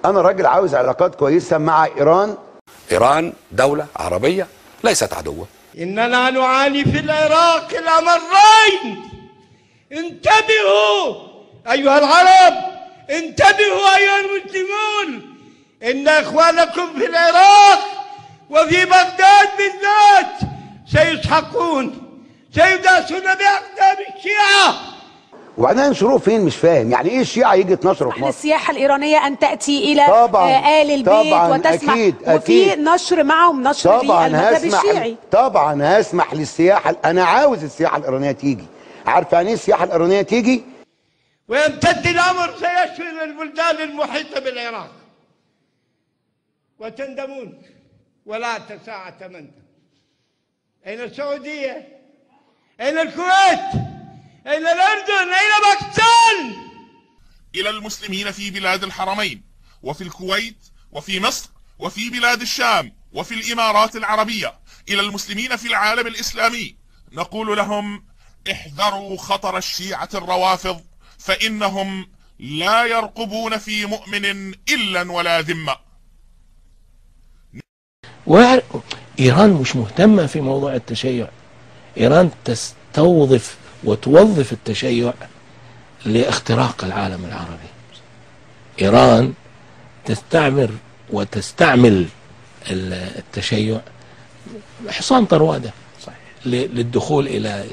انا راجل عاوز علاقات كويسه مع ايران. إيران دولة عربية ليست عدوة. إننا نعاني في العراق الأمرين. انتبهوا أيها العرب، انتبهوا أيها المسلمون، إن إخوانكم في العراق وفي بغداد بالذات سيسحقون، سيداسون بأقدام الشيعة. وبعدين ينشروه فين؟ مش فاهم يعني ايه الشيعة يجي يتنشروا في مصر؟ السياحة الإيرانية أن تأتي إلى آل البيت طبعا وتسمح، أكيد وفي نشر معهم، نشر في المذهب الشيعي. طبعا هسمح للسياحة، أنا عاوز السياحة الإيرانية تيجي. عارف يعني ايه السياحة الإيرانية تيجي؟ ويمتد الأمر سيشمل البلدان المحيطة بالعراق، وتندمون ولا تساعة من. أين السعودية؟ أين الكويت؟ أين الأردن؟ أين باكستان؟ إلى المسلمين في بلاد الحرمين وفي الكويت وفي مصر وفي بلاد الشام وفي الإمارات العربية، إلى المسلمين في العالم الإسلامي نقول لهم: احذروا خطر الشيعة الروافض، فإنهم لا يرقبون في مؤمن إلا ولا ذمة. إيران مش مهتمة في موضوع التشيع. إيران تستوظف وتوظف التشيع لاختراق العالم العربي. إيران تستعمل التشيع حصان طروادة للدخول إلى